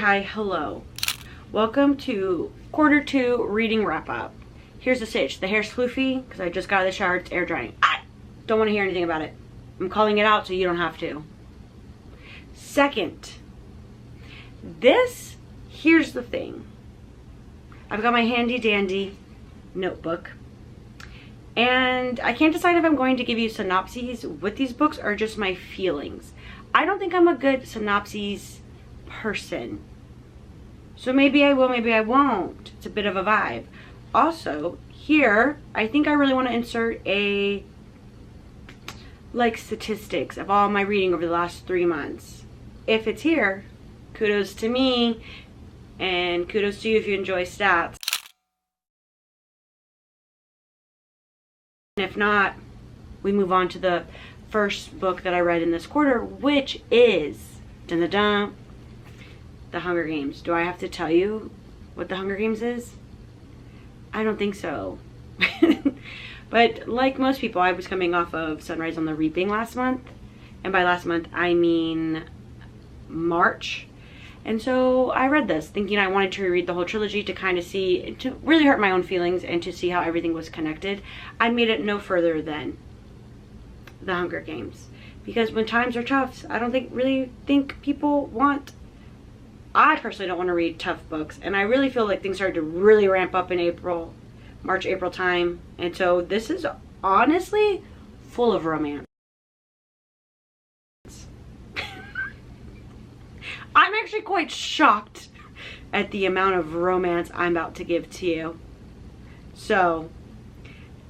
Hi, hello. Welcome to quarter 2 reading wrap up. Here's the sitch. The hair's floofy because I just got out of the shower. It's air drying. I don't want to hear anything about it. I'm calling it out so you don't have to. Second, here's the thing. I've got my handy dandy notebook and I can't decide if I'm going to give you synopses with these books or just my feelings. I don't think I'm a good synopses person. So maybe I will, maybe I won't. It's a bit of a vibe. Also, here, I think I really want to insert statistics of all my reading over the last 3 months. If it's here, kudos to me, and kudos to you if you enjoy stats. And if not, we move on to the first book that I read in this quarter, which is, dun-dun-dun, The Hunger Games. Do I have to tell you what The Hunger Games is? I don't think so. But like most people, I was coming off of Sunrise on the Reaping last month. And by last month, I mean March. And so I read this thinking I wanted to reread the whole trilogy to kind of see, to really hurt my own feelings and to see how everything was connected. I made it no further than The Hunger Games. Because when times are tough, I don't really think people want... I personally don't want to read tough books, and I really feel like things started to really ramp up in March, April time, and so this is honestly full of romance. I'm actually quite shocked at the amount of romance I'm about to give to you. So,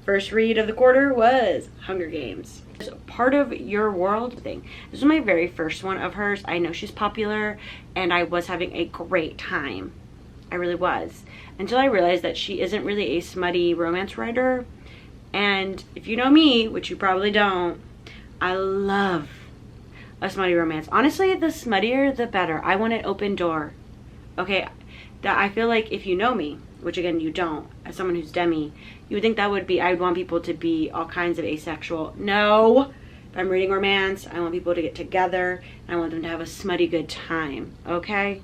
first read of the quarter was Hunger Games. Part of Your World thing. This was my very first one of hers. I know she's popular and I was having a great time. I really was. Until I realized that she isn't really a smutty romance writer. And if you know me, which you probably don't, I love a smutty romance. Honestly, the smuttier the better. I want an open door. Okay, that I feel like if you know me, which again you don't, as someone who's demi, you would think that would be, I would want people to be all kinds of asexual. No, if I'm reading romance, I want people to get together and I want them to have a smutty good time, okay?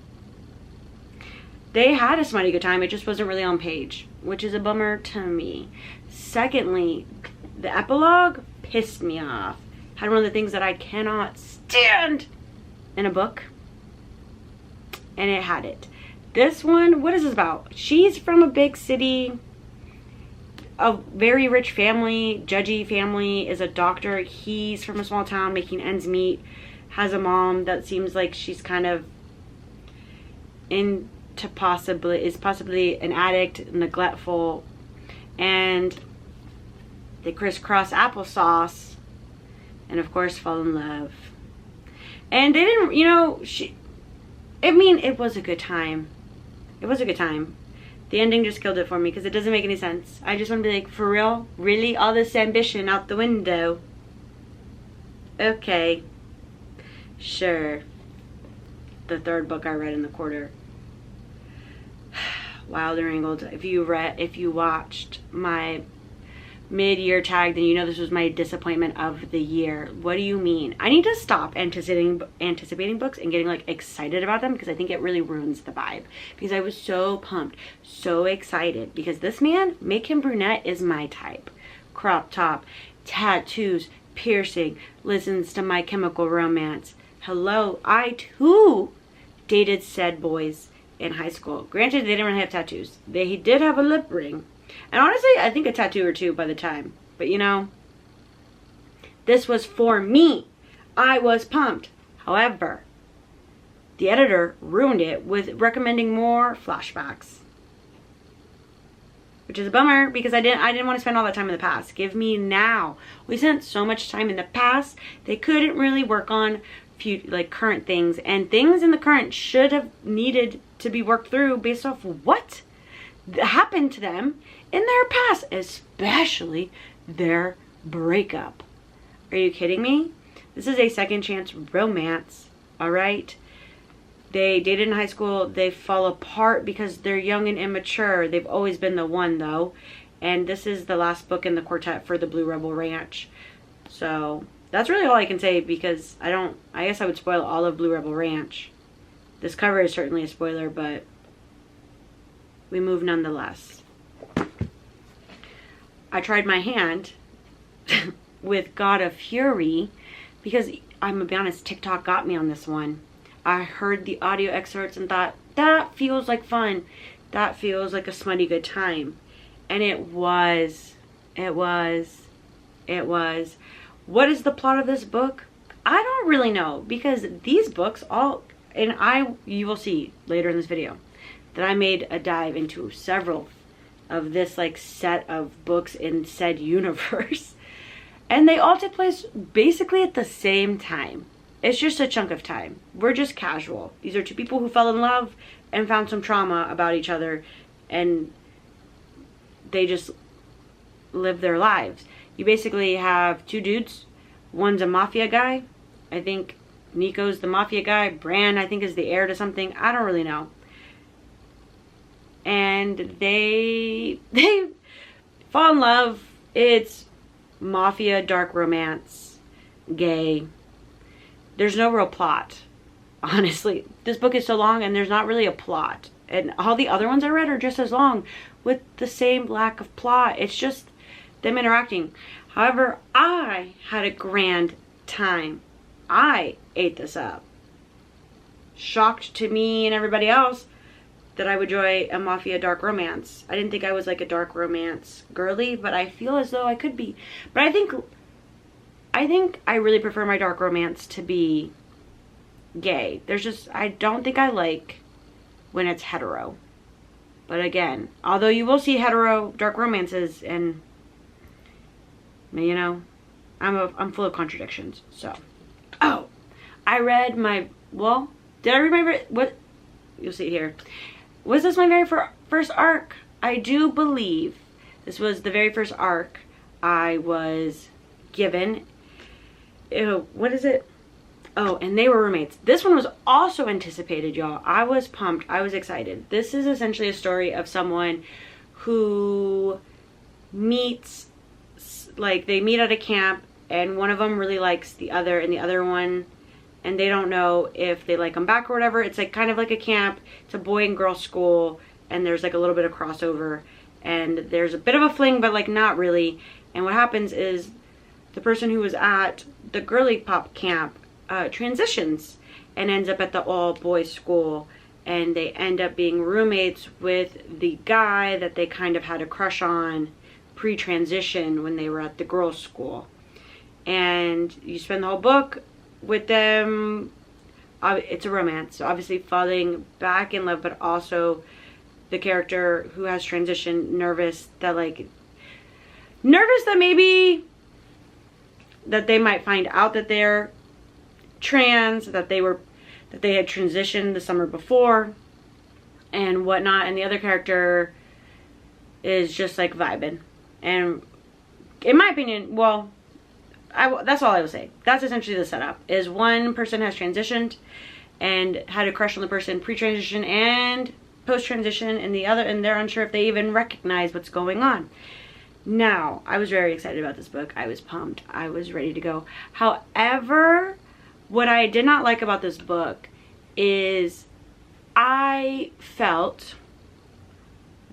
They had a smutty good time, it just wasn't really on page, which is a bummer to me. Secondly, the epilogue pissed me off. Had one of the things that I cannot stand in a book, and it had it. This one, what is this about? She's from a big city, a very rich family, judgy family, is a doctor. He's from a small town making ends meet, has a mom that seems like she's kind of is possibly an addict, neglectful, and they crisscross applesauce and of course fall in love. And they didn't, it was a good time. It was a good time. The ending just killed it for me because it doesn't make any sense. I just want to be like, for real? Really? All this ambition out the window? Okay. Sure. The third book I read in the quarter. Wild and Wrinkled. If you watched my mid-year tag, then you know this was my disappointment of the year. What do you mean? I need to stop anticipating books and getting excited about them because I think it really ruins the vibe. Because I was so pumped, so excited because this man, Make Him Brunette, is my type. Crop top, tattoos, piercing, listens to My Chemical Romance. Hello, I too dated said boys in high school. Granted, they didn't really have tattoos. He did have a lip ring. And honestly, I think a tattoo or two by the time. But this was for me. I was pumped. However, the editor ruined it with recommending more flashbacks. Which is a bummer because I didn't want to spend all that time in the past. Give me now. We spent so much time in the past. They couldn't really work on current things. And things in the current should have needed to be worked through based off what happened to them in their past, especially their breakup. Are you kidding me? This is a second chance romance, all right? They dated in high school. They fall apart because they're young and immature. They've always been the one, though. And this is the last book in the quartet for the Blue Rebel Ranch. So that's really all I can say because I guess I would spoil all of Blue Rebel Ranch. This cover is certainly a spoiler, but we move nonetheless. I tried my hand with God of Fury because I'm gonna be honest, TikTok got me on this one. I heard the audio excerpts and thought, that feels like fun. That feels like a smutty good time. And it was. What is the plot of this book? I don't really know, because these books you will see later in this video that I made a dive into several of this like set of books in said universe. And they all take place basically at the same time. It's just a chunk of time. We're just casual. These are two people who fell in love and found some trauma about each other, and they just live their lives. You basically have two dudes. One's a mafia guy. I think Nico's the mafia guy. Bran, I think, is the heir to something. I don't really know. And they fall in love. It's mafia, dark romance, gay. There's no real plot, honestly. This book is so long and there's not really a plot. And all the other ones I read are just as long with the same lack of plot. It's just them interacting. However, I had a grand time. I ate this up. Shocked to me and everybody else that I would enjoy a mafia dark romance. I didn't think I was like a dark romance girly, but I feel as though I could be. But I think I really prefer my dark romance to be gay. I don't think I like when it's hetero. But again, although you will see hetero dark romances, and you know, I'm full of contradictions. So, I read did I read what? You'll see here. Was this my very first arc? I do believe this was the very first arc I was given. Ew, what is it? Oh, and they were roommates. This one was also anticipated, y'all. I was pumped. I was excited. This is essentially a story of someone who meets, like, they meet at a camp, and one of them really likes the other, and the other one, and they don't know if they like them back or whatever. It's like kind of like a camp. It's a boy and girl school, and there's like a little bit of crossover, and there's a bit of a fling, but like not really. And what happens is the person who was at the girly pop camp transitions and ends up at the all boys school, and they end up being roommates with the guy that they kind of had a crush on pre-transition when they were at the girls school. And you spend the whole book with them. It's a romance, so obviously falling back in love, but also the character who has transitioned nervous that maybe that they might find out that they're trans, that they had transitioned the summer before and whatnot, and the other character is just like vibing. And in my opinion, that's all I will say. That's essentially the setup, is one person has transitioned and had a crush on the person pre-transition and post-transition, and they're unsure if they even recognize what's going on. Now, I was very excited about this book. I was pumped. I was ready to go. However, what I did not like about this book is I felt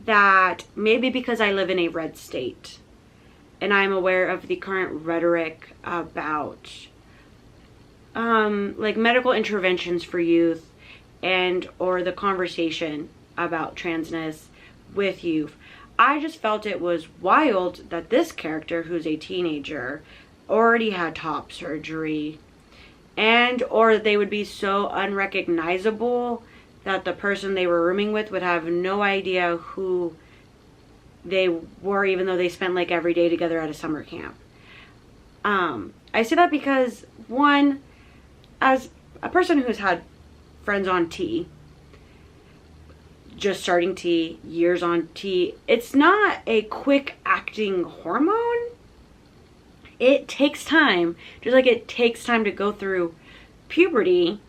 that maybe because I live in a red state and I'm aware of the current rhetoric about like medical interventions for youth or the conversation about transness with youth, I just felt it was wild that this character, who's a teenager, already had top surgery, or they would be so unrecognizable that the person they were rooming with would have no idea who they were, even though they spent like every day together at a summer camp. I say that because, one, as a person who's had friends on T, just starting T, years on T, it's not a quick acting hormone. It takes time. Just like it takes time to go through puberty,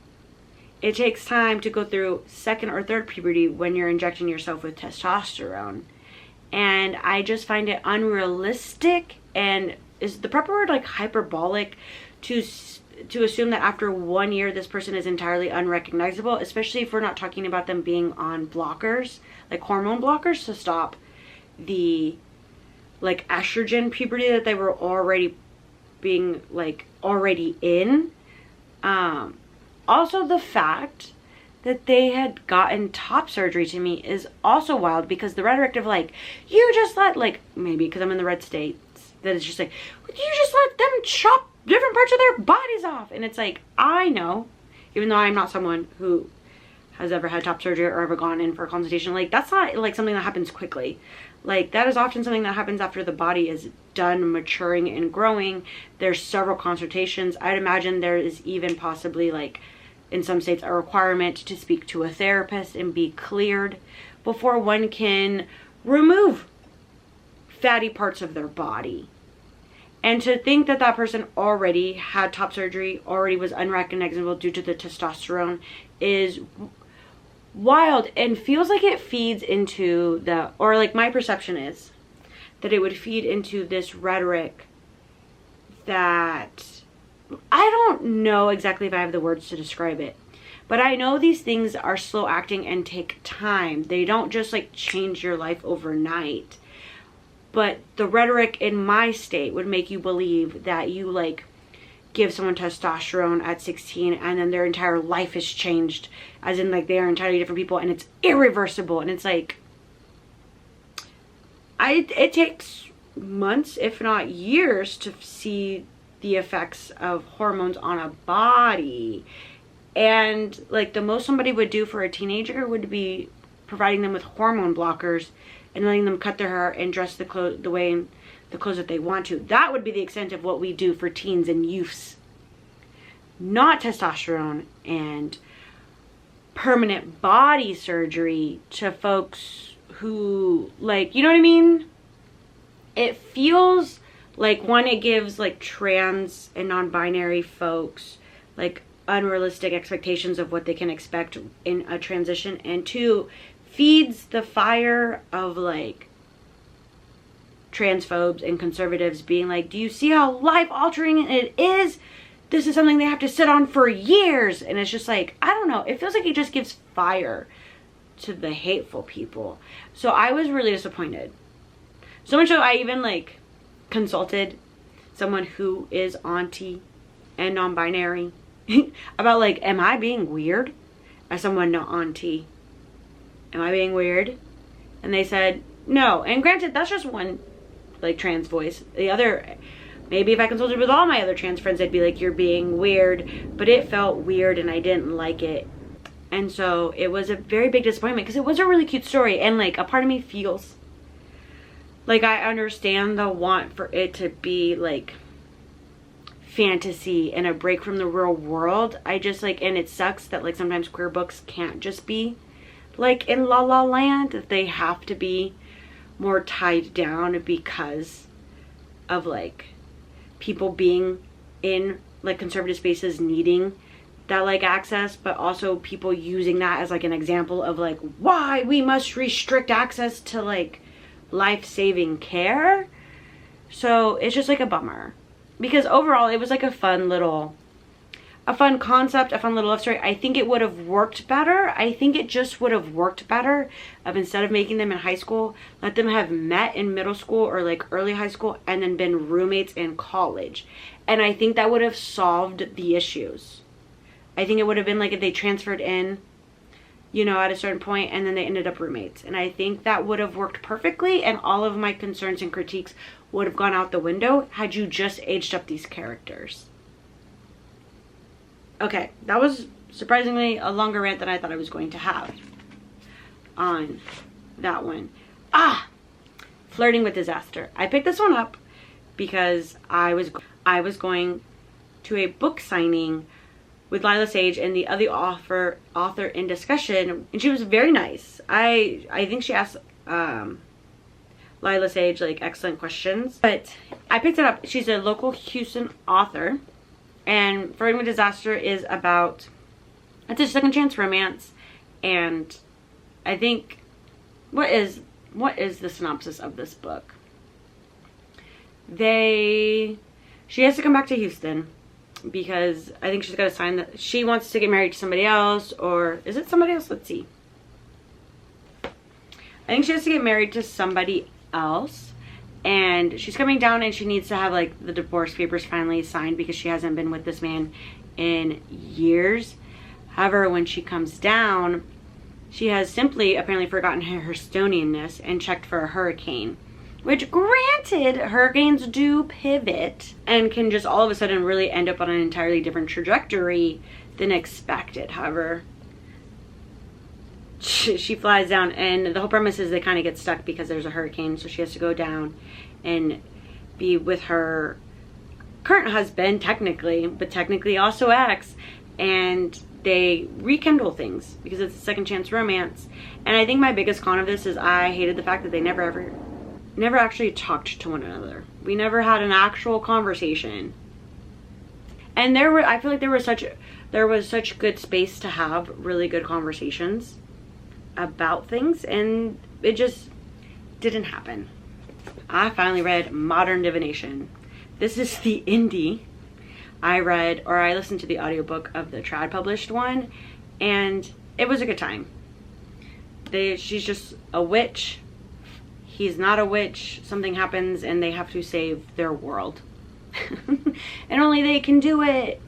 it takes time to go through second or third puberty when you're injecting yourself with testosterone. And I just find it unrealistic, and is the proper word like hyperbolic, to to assume that after 1 year this person is entirely unrecognizable, especially if we're not talking about them being on blockers, like hormone blockers to stop the like estrogen puberty that they were already being like already in. Also the fact that they had gotten top surgery to me is also wild, because the rhetoric of like, you just let, like, maybe because I'm in the red states, that it's just like, you just let them chop different parts of their bodies off. And it's like, I know, even though I'm not someone who has ever had top surgery or ever gone in for a consultation, like, that's not like something that happens quickly. Like, that is often something that happens after the body is done maturing and growing. There's several consultations. I'd imagine there is even possibly, like, in some states, a requirement to speak to a therapist and be cleared before one can remove fatty parts of their body. And to think that that person already had top surgery, already was unrecognizable due to the testosterone, is wild, and feels like it feeds into the, or like my perception is that it would feed into this rhetoric that, I don't know exactly if I have the words to describe it, but I know these things are slow acting and take time. They don't just like change your life overnight. But the rhetoric in my state would make you believe that you like give someone testosterone at 16 and then their entire life has changed, as in like they are entirely different people and it's irreversible. And it's like, it takes months, if not years, to see the effects of hormones on a body. And like the most somebody would do for a teenager would be providing them with hormone blockers and letting them cut their hair and dress the clothes that they want to. That would be the extent of what we do for teens and youths. Not testosterone and permanent body surgery to folks who, like, you know what I mean? It feels like, one, it gives like trans and non-binary folks like unrealistic expectations of what they can expect in a transition, and two, feeds the fire of like transphobes and conservatives being like, do you see how life altering it is? This is something they have to sit on for years. And it's just like, I don't know, it feels like it just gives fire to the hateful people. So I was really disappointed. So much so I even like consulted someone who is auntie and non-binary about like, am I being weird as someone not auntie? Am I being weird? And they said no. And granted, that's just one like trans voice. The other, maybe if I consulted with all my other trans friends, they'd be like, you're being weird. But it felt weird and I didn't like it. And so it was a very big disappointment, because it was a really cute story, and like a part of me feels like I understand the want for it to be like fantasy and a break from the real world. I just like, and it sucks that like sometimes queer books can't just be like in La La Land, that they have to be more tied down because of like people being in like conservative spaces needing that like access, but also people using that as like an example of like why we must restrict access to like life-saving care. So it's just like a bummer, because overall it was like a fun concept, a fun little love story. I think it would have worked better. I think it just would have worked better of, instead of making them in high school, let them have met in middle school or like early high school and then been roommates in college. And I think that would have solved the issues. I think it would have been like if they transferred in, you know, at a certain point and then they ended up roommates. And I think that would have worked perfectly, and all of my concerns and critiques would have gone out the window had you just aged up these characters. Okay, that was surprisingly a longer rant than I thought I was going to have on that one. Flirting with Disaster. I picked this one up because I was going to a book signing with Lila Sage and the other author in discussion, and she was very nice. I think she asked Lila Sage like excellent questions, but I picked it up. She's a local Houston author, and Flirting with Disaster is about, it's a second chance romance. And I think, what is the synopsis of this book? She has to come back to Houston because I think she's got to sign that she wants to get married to somebody else, or is it somebody else? Let's see. I think she has to get married to somebody else, and she's coming down and she needs to have like the divorce papers finally signed because she hasn't been with this man in years. However, when she comes down, she has simply apparently forgotten her Estonianness and checked for a hurricane. Which, granted, hurricanes do pivot and can just all of a sudden really end up on an entirely different trajectory than expected. However, she flies down, and the whole premise is they kind of get stuck because there's a hurricane, so she has to go down and be with her current husband, technically, but technically also ex, and they rekindle things because it's a second chance romance. And I think my biggest con of this is I hated the fact that they never actually talked to one another. We never had an actual conversation. And I feel like there was such good space to have really good conversations about things, and it just didn't happen. I finally read Modern Divination. This is the indie. I listened to the audiobook of the trad published one, and it was a good time. She's just a witch. He's not a witch. Something happens and they have to save their world. And only they can do it.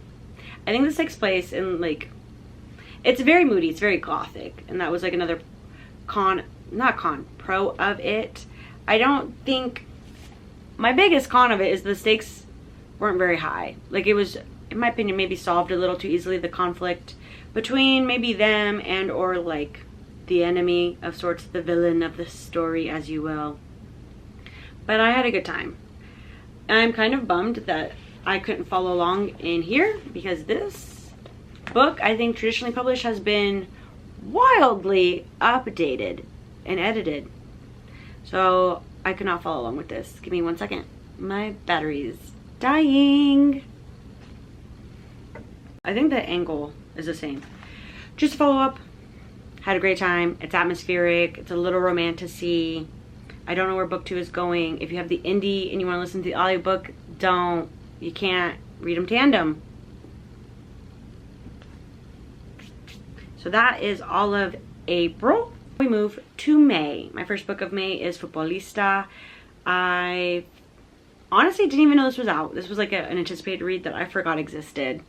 I think this takes place in like, it's very moody, it's very gothic, and that was like another pro of it. I don't think, my biggest con of it is the stakes weren't very high. Like, it was, in my opinion, maybe solved a little too easily, the conflict between maybe them and or like the enemy of sorts, the villain of the story, as you will. But I had a good time. I'm kind of bummed that I couldn't follow along in here because this book, I think traditionally published, has been wildly updated and edited. So I could not follow along with this. Give me 1 second. My battery's dying. I think the angle is the same. Just follow up. Had a great time. It's atmospheric. It's a little romantic-y. I don't know where book 2 is going. If you have the indie and you want to listen to the audiobook, don't. You can't read them tandem. So that is all of April. We move to May. My first book of May is Futbolista. I honestly didn't even know this was out. This was like an anticipated read that I forgot existed.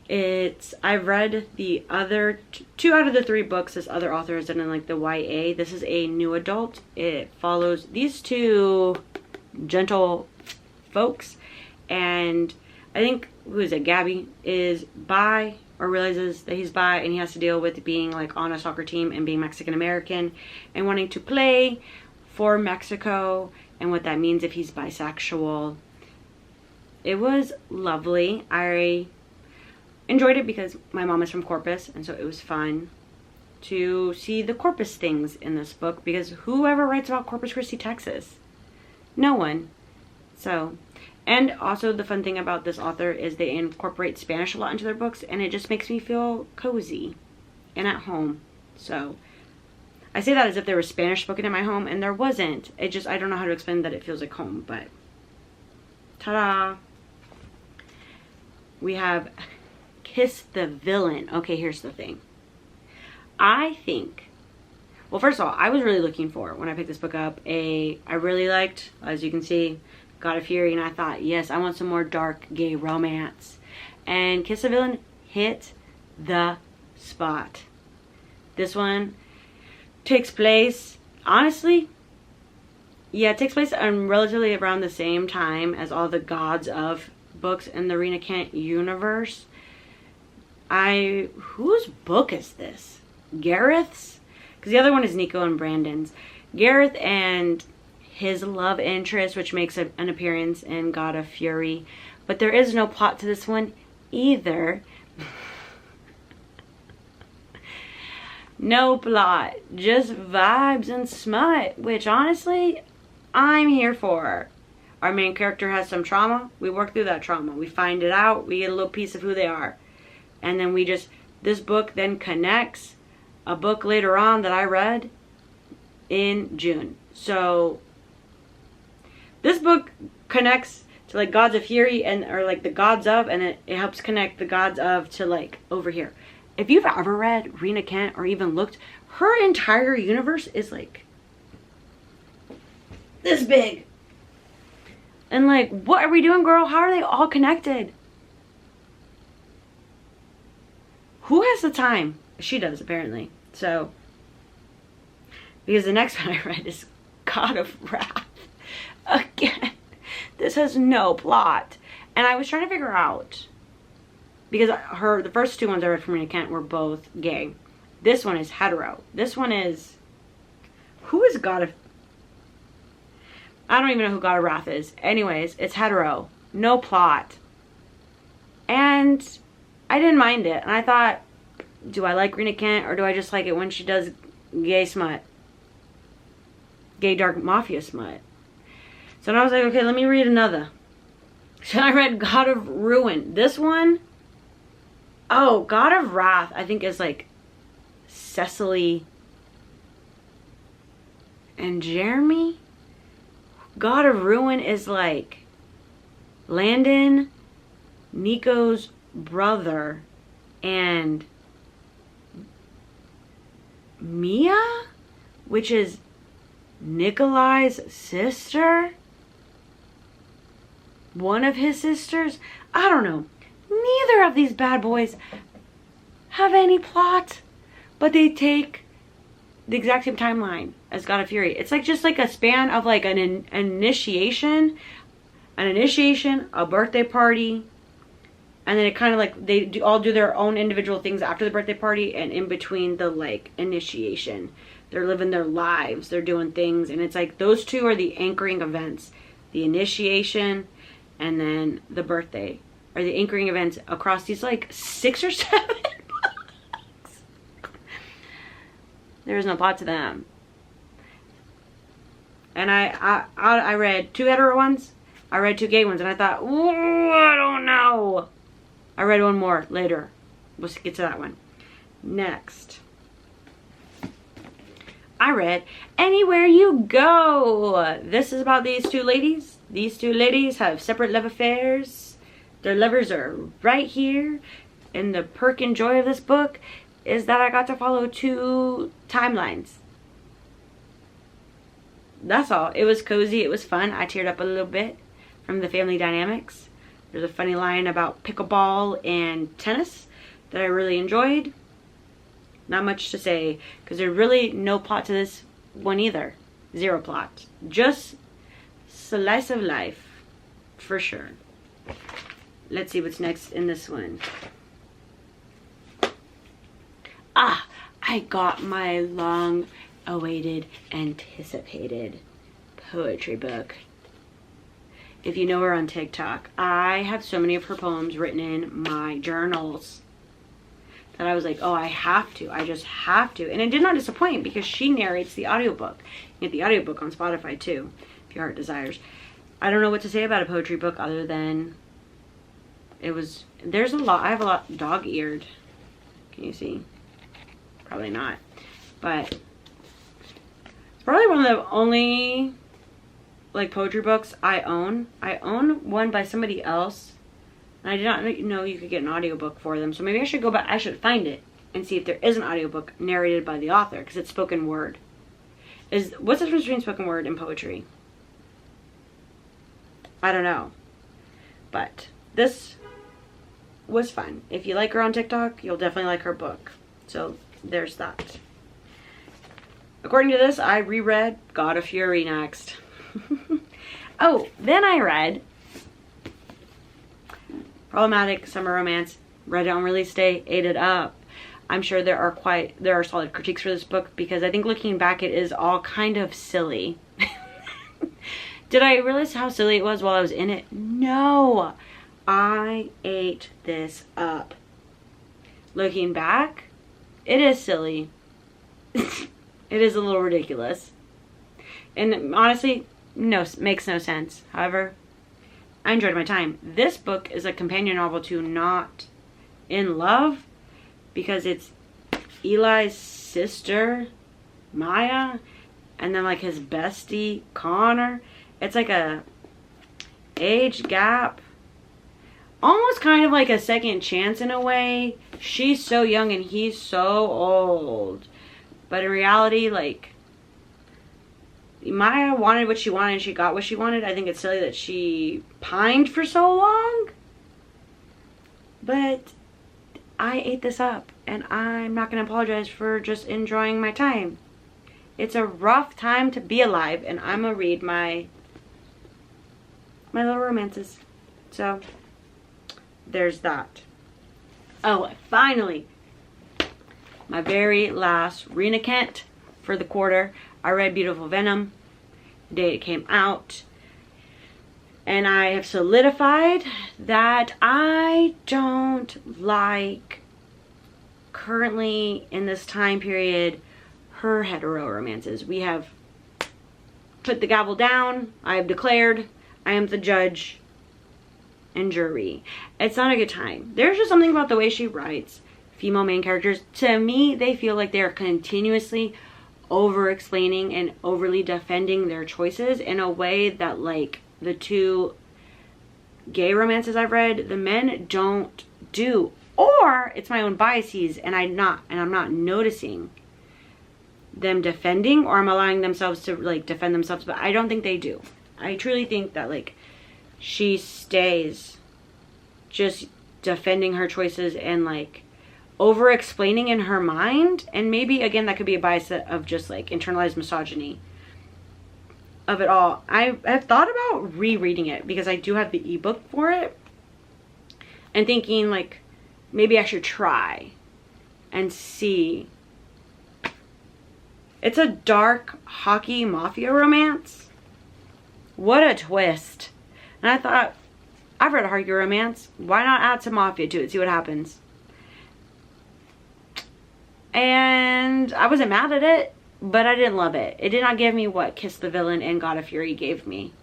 I've read the other 2 out of the 3 books this other author has done in like the YA. This is a new adult. It follows these 2 gentle folks, and I think, who is it, Gabby is bi, or realizes that he's bi, and he has to deal with being like on a soccer team and being Mexican American and wanting to play for Mexico and what that means if he's bisexual. It was lovely. I enjoyed it because my mom is from Corpus, and so it was fun to see the Corpus things in this book, because whoever writes about Corpus Christi, Texas? No one. So, and also the fun thing about this author is they incorporate Spanish a lot into their books, and it just makes me feel cozy and at home. So I say that as if there was Spanish spoken in my home, and there wasn't. It just, I don't know how to explain that it feels like home, but ta-da! We have Kiss the Villain. Okay, here's the thing. I think, well, first of all, I was really looking for, when I picked this book up, I really liked, as you can see, God of Fury, and I thought, yes, I want some more dark gay romance. And Kiss the Villain hit the spot. This one takes place, honestly, yeah, it takes place relatively around the same time as all the Gods of books in the Rena Kent universe. Whose book is this? Gareth's? Because the other one is Nico and Brandon's. Gareth and his love interest, which makes an appearance in God of Fury. But there is no plot to this one either. No plot. Just vibes and smut, which honestly, I'm here for. Our main character has some trauma. We work through that trauma. We find it out. We get a little piece of who they are. And then this book then connects a book later on that I read in June. So this book connects to like gods of fury and or like the gods of, and it helps connect the gods of to like over here. If you've ever read Rena Kent or even looked, her entire universe is like this big. And like, what are we doing, girl? How are they all connected? Who has the time? She does, apparently. So, because the next one I read is God of Wrath. Again, this has no plot. And I was trying to figure out, because the first two ones I read from Rena Kent were both gay. This one is hetero. This one is, who is God of, I don't even know who God of Wrath is. Anyways, it's hetero. No plot. And I didn't mind it. And I thought, do I like Rena Kent or do I just like it when she does gay smut? Gay dark mafia smut. So then I was like, okay, let me read another. So I read God of Ruin. This one, oh, God of Wrath, I think is like Cecily and Jeremy. God of Ruin is like Landon, Nico's brother, and Mia, which is Nikolai's sister. One of his sisters. I don't know. Neither of these bad boys have any plot, but they take the exact same timeline as God of Fury. It's like just like a span of like an initiation, a birthday party, and then it kind of like they all do their own individual things after the birthday party, and in between the like initiation, they're living their lives, they're doing things, and it's like those two are the anchoring events, the initiation, and then the birthday are the anchoring events across these like 6 or 7 books. There is no plot to them. And I read 2 hetero ones, I read 2 gay ones, and I thought, ooh, I don't know. I read one more later. We'll get to that one. Next, I read Anywhere You Go. This is about these 2 ladies. These 2 ladies have separate love affairs. Their lovers are right here. And the perk and joy of this book is that I got to follow 2 timelines. That's all. It was cozy. It was fun. I teared up a little bit from the family dynamics. There's a funny line about pickleball and tennis that I really enjoyed. Not much to say because there's really no plot to this one either. 0 plot. Just slice of life for sure. Let's see what's next in this one. I got my long awaited, anticipated poetry book. If you know her on TikTok, I have so many of her poems written in my journals that I was like, oh, I have to. I just have to. And it did not disappoint because she narrates the audiobook. You get the audiobook on Spotify too, if your heart desires. I don't know what to say about a poetry book other than there's a lot. I have a lot dog-eared. Can you see? Probably not. But it's probably one of the only like poetry books I own. I own one by somebody else. And I did not know you could get an audiobook for them. So maybe I should go back. I should find it and see if there is an audiobook narrated by the author, because it's spoken word. What's the difference between spoken word and poetry? I don't know. But this was fun. If you like her on TikTok, you'll definitely like her book. So there's that. According to this, I reread God of Fury next. Oh, then I read Problematic Summer Romance. Read it on release day, ate it up. I'm sure there are solid critiques for this book because I think looking back it is all kind of silly. Did I realize how silly it was while I was in it? No. I ate this up. Looking back, it is silly. It is a little ridiculous. And honestly, makes no sense. However, I enjoyed my time. This book is a companion novel to Not in Love because it's Eli's sister, Maya, and then like his bestie, Connor. It's like age gap, almost kind of like a second chance in a way. She's so young and he's so old. But in reality, like, Maya wanted what she wanted and she got what she wanted. I think it's silly that she pined for so long. But I ate this up and I'm not going to apologize for just enjoying my time. It's a rough time to be alive, and I'm going to read my little romances. So, there's that. Oh, finally, my very last Rena Kent for the quarter. I read Beautiful Venom the day it came out. And I have solidified that I don't like, currently in this time period, her hetero romances. We have put the gavel down. I have declared I am the judge and jury. It's not a good time. There's just something about the way she writes female main characters. To me, they feel like they're continuously over explaining and overly defending their choices in a way that, like, the two gay romances I've read, the men don't do. Or it's my own biases and I'm not noticing them defending, or I'm allowing themselves to, like, defend themselves, but I don't think they do. I truly think that, like, she stays just defending her choices and, like, over explaining in her mind. And maybe, again, that could be a bias of just, like, internalized misogyny of it all. I have thought about rereading it because I do have the ebook for it, and thinking, like, maybe I should try and see. It's a dark hockey mafia romance. What a twist. And I thought, I've read a hockey romance. Why not add some mafia to it? See what happens. And I wasn't mad at it, but I didn't love it. It did not give me what Kiss the Villain and God of Fury gave me.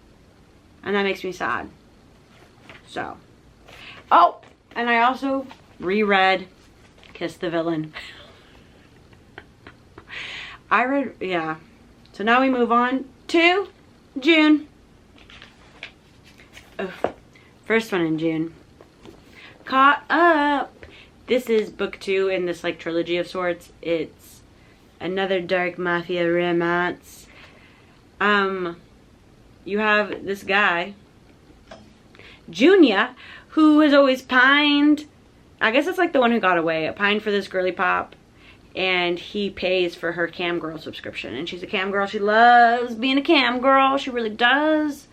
And that makes me sad. So. Oh, and I also reread Kiss the Villain. Yeah. So now we move on to June. Oh, first one in June. Caught Up. This is book 2 in this, like, trilogy of sorts. It's another dark mafia romance. You have this guy, Junia, who has always pined. I guess it's like the one who got away. Pined for this girly pop. And he pays for her cam girl subscription. And she's a cam girl. She loves being a cam girl. She really does.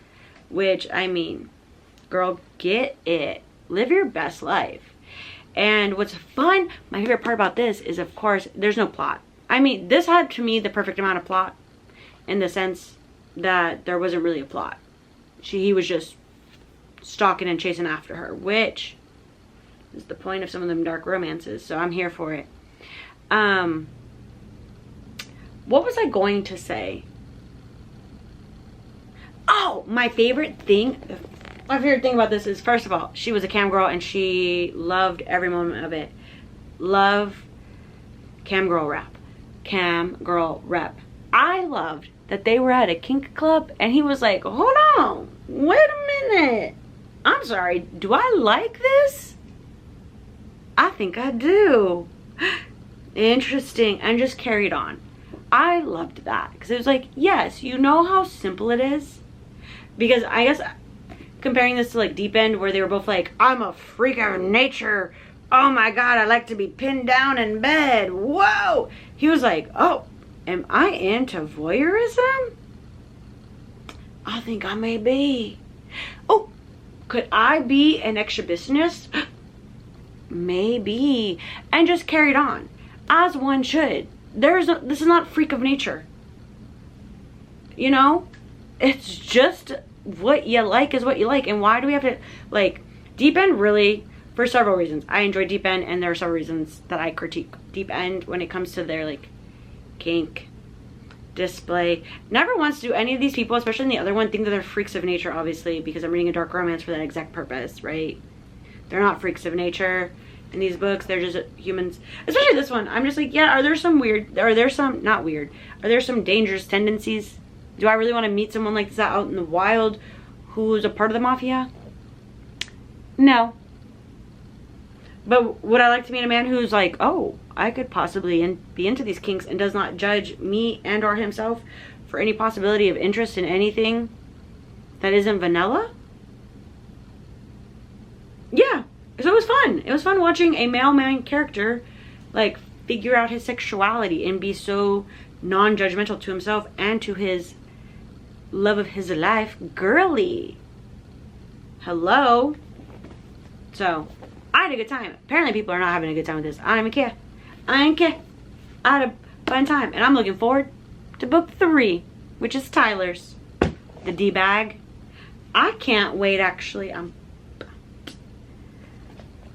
Which, I mean, girl, get it. Live your best life. And what's fun, my favorite part about this is, of course, there's no plot. I mean, this had, to me, the perfect amount of plot. In the sense that there wasn't really a plot. He was just stalking and chasing after her. Which is the point of some of them dark romances. So I'm here for it. What was I going to say? Oh, my favorite thing about this is, first of all, she was a cam girl and she loved every moment of it. Love cam girl rep. Cam girl rep. I loved that they were at a kink club and he was like, hold on, wait a minute. I'm sorry, do I like this? I think I do. Interesting. And just carried on. I loved that because it was like, yes, you know how simple it is? Because I guess comparing this to, like, Deep End, where they were both like, I'm a freak of nature. Oh my God, I like to be pinned down in bed. Whoa. He was like, oh, am I into voyeurism? I think I may be. Oh, could I be an exhibitionist? Maybe. And just carried on. As one should. This is not freak of nature. You know? It's just what you like is what you like. And why do we have to, like, Deep End really, for several reasons. I enjoy Deep End, and there are several reasons that I critique Deep End when it comes to their, like, kink display. Never once do any of these people, especially in the other one, think that they're freaks of nature, obviously, because I'm reading a dark romance for that exact purpose, right? They're not freaks of nature. In these books, they're just humans. Especially this one. I'm just like, yeah, are there some dangerous tendencies? Do I really want to meet someone like this out in the wild who's a part of the mafia? No. But would I like to meet a man who's like, oh, I could possibly be into these kinks, and does not judge me and or himself for any possibility of interest in anything that isn't vanilla? Yeah. So it was fun. It was fun watching a male main character like figure out his sexuality and be so non-judgmental to himself and to his love of his life, girly. Hello. So I had a good time. Apparently people are not having a good time with this. I don't even care. I don't care. I had a fun time. And I'm looking forward to book 3, which is Tyler's. The D-bag. I can't wait, actually.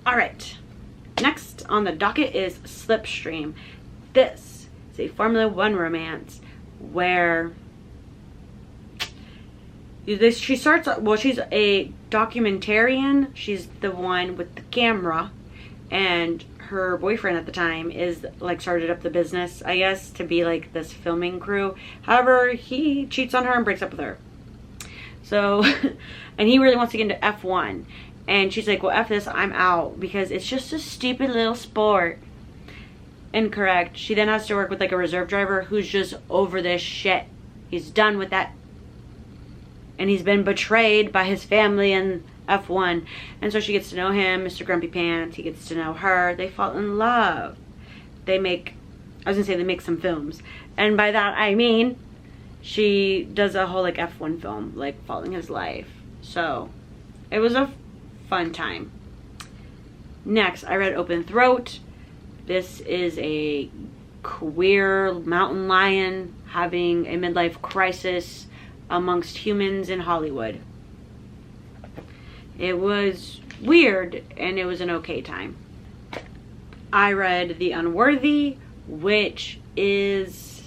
Alright. Next on the docket is Slipstream. This is a Formula One romance where she starts, well, she's a documentarian. She's the one with the camera, and her boyfriend at the time is like started up the business, I guess, to be like this filming crew. However, he cheats on her and breaks up with her. So, and he really wants to get into F1. And she's like, well, F this, I'm out, because it's just a stupid little sport. Incorrect. She then has to work with like a reserve driver who's just over this shit. He's done with that. And he's been betrayed by his family in F1. And so she gets to know him, Mr. Grumpy Pants. He gets to know her. They fall in love. They make some films. And by that, I mean, she does a whole like F1 film, like following his life. So it was a fun time. Next, I read Open Throat. This is a queer mountain lion having a midlife crisis amongst humans in Hollywood. It was weird, and it was an okay time. I read The Unworthy, which is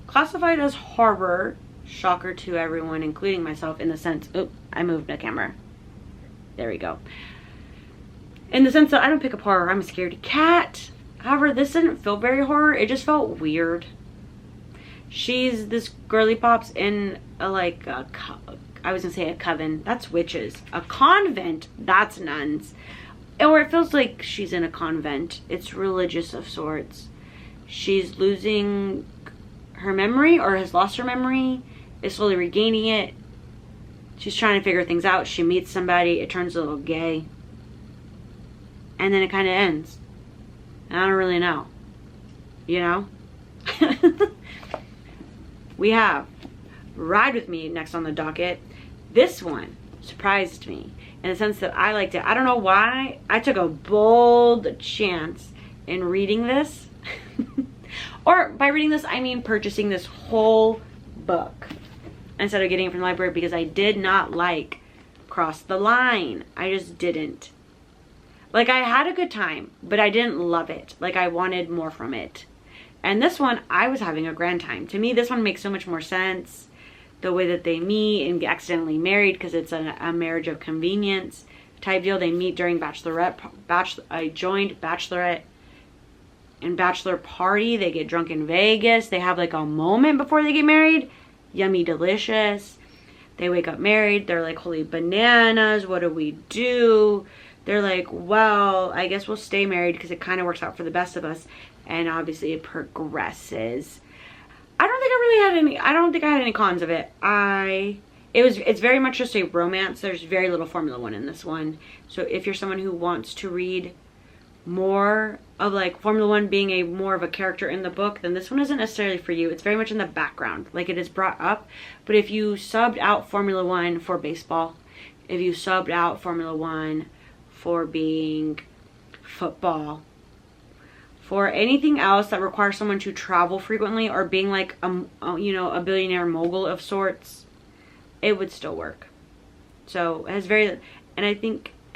classified as horror. Shocker to everyone, including myself, in the sense, oh, I moved the camera. There we go. In the sense that I don't pick up horror, I'm a scaredy cat. However, this didn't feel very horror, it just felt weird. She's this girly pops in a like, I was gonna say a coven, that's witches. A convent, that's nuns. Or it feels like she's in a convent. It's religious of sorts. She's losing her memory, or has lost her memory, is slowly regaining it. She's trying to figure things out. She meets somebody. It turns a little gay. And then it kind of ends. And I don't really know. You know? We have Ride With Me next on the docket. This one surprised me in the sense that I liked it. I don't know why. I took a bold chance in reading this. Or by reading this, I mean purchasing this whole book instead of getting it from the library, because I did not like Cross the Line. I just didn't. Like, I had a good time, but I didn't love it. Like, I wanted more from it. And this one, I was having a grand time. To me, this one makes so much more sense. The way that they meet and get accidentally married, because it's a marriage of convenience type deal. They meet during a joined bachelorette and bachelor party. They get drunk in Vegas. They have like a moment before they get married. Yummy delicious. They wake up married. They're like, holy bananas, what do we do? They're like, well, I guess we'll stay married because it kind of works out for the best of us. And obviously it progresses. I don't think I had any cons of it. It's very much just a romance. There's very little Formula One in this one. So if you're someone who wants to read more of like Formula One being more of a character in the book, then this one isn't necessarily for you. It's very much in the background. Like, it is brought up. But if you subbed out Formula One for baseball, if you subbed out Formula One for being football, for anything else that requires someone to travel frequently, or being like a billionaire mogul of sorts, it would still work. So it has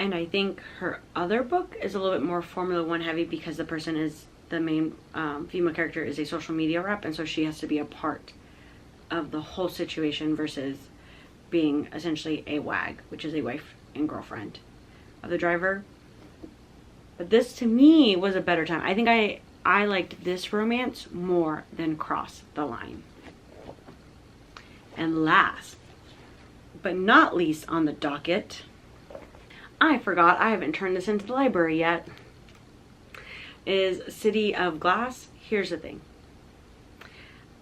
and I think her other book is a little bit more Formula One heavy, because the main female character is a social media rep, and so she has to be a part of the whole situation versus being essentially a wag, which is a wife and girlfriend of the driver. But this, to me, was a better time. I think I liked this romance more than Cross the Line. And last but not least on the docket, I forgot I haven't turned this into the library yet, is City of Glass. Here's the thing.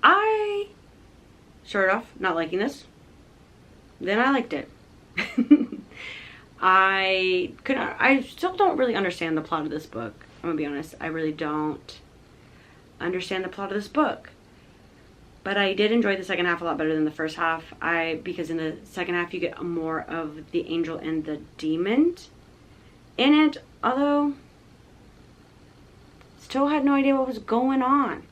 I started off not liking this. Then I liked it. I still don't really understand the plot of this book. I'm gonna be honest. I really don't understand the plot of this book. But I did enjoy the second half a lot better than the first half. Because in the second half you get more of the angel and the demon in it. Although, still had no idea what was going on.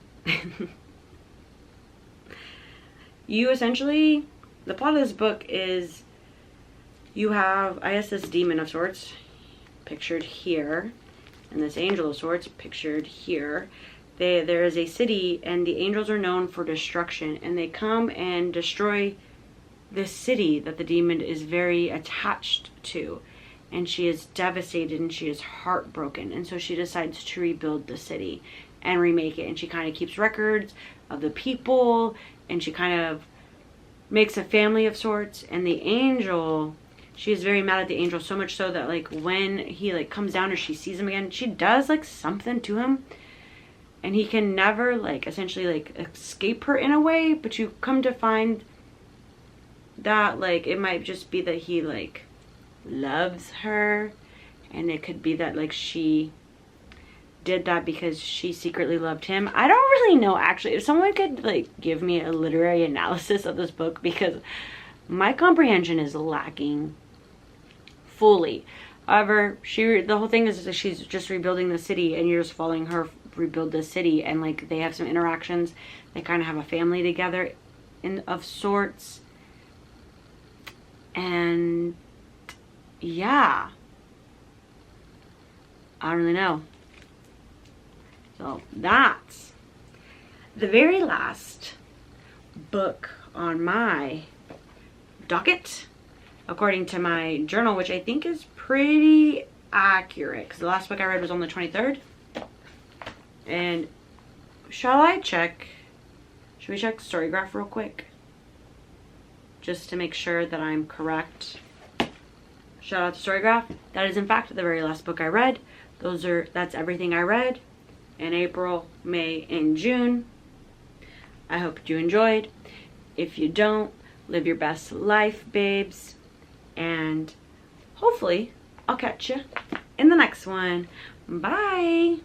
You essentially, the plot of this book is you have, I guess, this demon of sorts pictured here, and this angel of sorts pictured here. There is a city, and the angels are known for destruction, and they come and destroy this city that the demon is very attached to, and she is devastated and she is heartbroken, and so she decides to rebuild the city and remake it. And she kind of keeps records of the people, and she kind of makes a family of sorts. And the angel, she is very mad at the angel, so much so that like when he like comes down or she sees him again, she does like something to him, and he can never like essentially like escape her in a way. But you come to find that like it might just be that he like loves her, and it could be that like she did that because she secretly loved him. I don't really know, actually. If someone could like give me a literary analysis of this book, because my comprehension is lacking fully. However, the whole thing is that she's just rebuilding the city, and you're just following her rebuild the city, and like they have some interactions. They kind of have a family together of sorts. And yeah, I don't really know. So that's the very last book on my docket, according to my journal, which I think is pretty accurate, because the last book I read was on the 23rd. And shall I check? Should we check Storygraph real quick? Just to make sure that I'm correct. Shout out to Storygraph. That is in fact the very last book I read. That's everything I read in April, May, and June. I hope you enjoyed. If you don't, live your best life, babes. And hopefully I'll catch you in the next one. Bye.